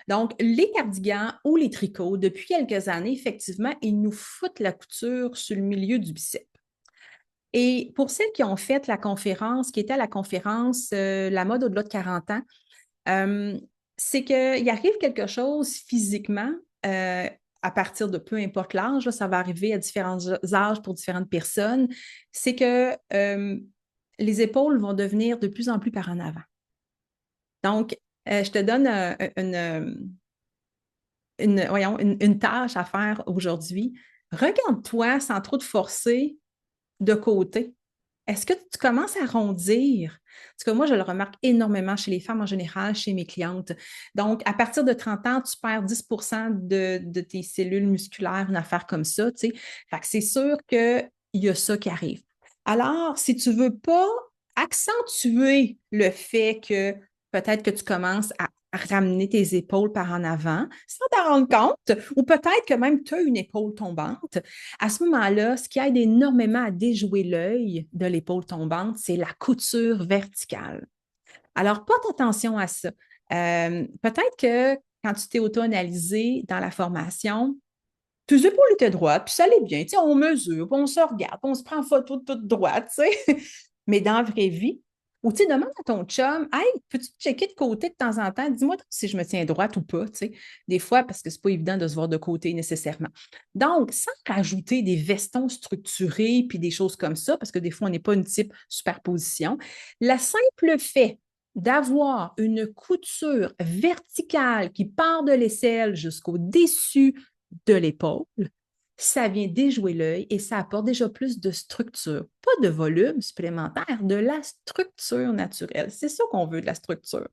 Donc, les cardigans ou les tricots, depuis quelques années, effectivement, ils nous foutent la couture sur le milieu du bicep. Et pour celles qui ont fait la conférence, qui était la conférence La mode au-delà de 40 ans, euh, c'est qu'il arrive quelque chose physiquement euh, à partir de peu importe l'âge, ça va arriver à différents âges pour différentes personnes, c'est que les épaules vont devenir de plus en plus par en avant. Donc, je te donne voyons, une tâche à faire aujourd'hui. Regarde-toi sans trop te forcer de côté. Est-ce que tu commences à rondir? Parce que moi, je le remarque énormément chez les femmes en général, chez mes clientes. Donc, à partir de 30 ans, tu perds 10% de tes cellules musculaires, une affaire comme ça, tu sais. Fait que c'est sûr qu'il y a ça qui arrive. Alors, si tu ne veux pas accentuer le fait que peut-être que tu commences à ramener tes épaules par en avant sans t'en rendre compte, ou peut-être que même tu as une épaule tombante, à ce moment-là, ce qui aide énormément à déjouer l'œil de l'épaule tombante, c'est la couture verticale. Alors, porte attention à ça. Peut-être que quand tu t'es auto-analysé dans la formation, tes épaules étaient droites, puis ça allait bien. Tu sais, on mesure, puis on se regarde, puis on se prend en photo de toute droite, tu sais. Mais dans la vraie vie, ou tu sais, demande à ton chum, hey, peux-tu checker de côté de temps en temps? Dis-moi si je me tiens droite ou pas, tu sais. Des fois, parce que c'est pas évident de se voir de côté nécessairement. Donc, sans rajouter des vestons structurés puis des choses comme ça, parce que des fois, on n'est pas une type superposition, la simple fait d'avoir une couture verticale qui part de l'aisselle jusqu'au dessus de l'épaule, ça vient déjouer l'œil et ça apporte déjà plus de structure. Pas de volume supplémentaire, de la structure naturelle. C'est ça qu'on veut, de la structure.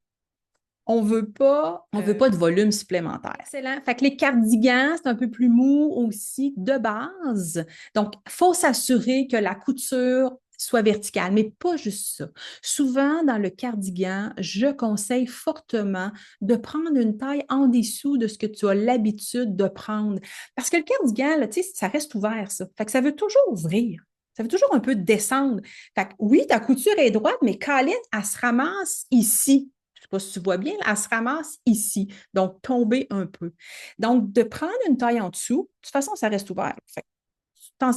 On veut pas de volume supplémentaire. Excellent. Fait que les cardigans, c'est un peu plus mou aussi de base. Donc, il faut s'assurer que la couture soit verticale, mais pas juste ça. Souvent, dans le cardigan, je conseille fortement de prendre une taille en dessous de ce que tu as l'habitude de prendre. Parce que le cardigan, là, tu sais, ça reste ouvert, ça. Fait que ça veut toujours ouvrir. Ça veut toujours un peu descendre. Fait que oui, ta couture est droite, mais Colin, elle se ramasse ici. Je ne sais pas si tu vois bien, elle se ramasse ici. Donc, tomber un peu. Donc, de prendre une taille en dessous, de toute façon, ça reste ouvert. Fait que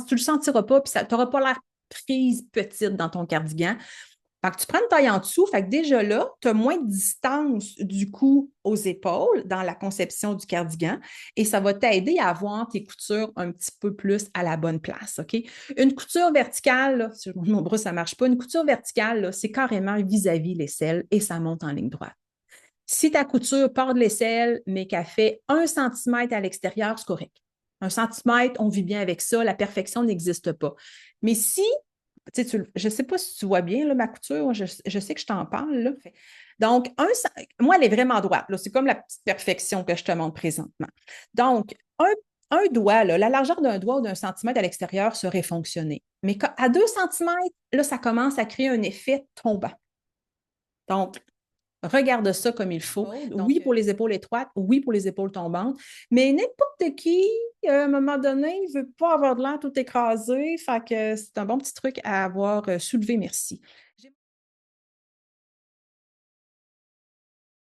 tu ne le sentiras pas, puis tu n'auras pas l'air prise petite dans ton cardigan. Fait que tu prends une taille en dessous, fait que déjà là, tu as moins de distance du cou aux épaules dans la conception du cardigan et ça va t'aider à avoir tes coutures un petit peu plus à la bonne place, OK? Une couture verticale, là, si mon bras, ça ne marche pas, une couture verticale, là, c'est carrément vis-à-vis l'aisselle et ça monte en ligne droite. Si ta couture part de l'aisselle, mais qu'elle fait 1 centimètre à l'extérieur, c'est correct. 1 centimètre, on vit bien avec ça, la perfection n'existe pas. Mais si je ne sais pas si tu vois bien là, ma couture, je sais que je t'en parle. Là. Donc, moi, elle est vraiment droite. C'est comme la petite perfection que je te montre présentement. Donc, un doigt, là, la largeur d'un doigt ou d'1 centimètre à l'extérieur serait fonctionner. Mais à 2 centimètres, là, ça commence à créer un effet tombant. Donc, regarde ça comme il faut. Donc, oui, pour les épaules étroites, oui, pour les épaules tombantes, mais n'importe qui, à un moment donné, il ne veut pas avoir de l'air tout écrasé. Fait que c'est un bon petit truc à avoir soulevé, merci.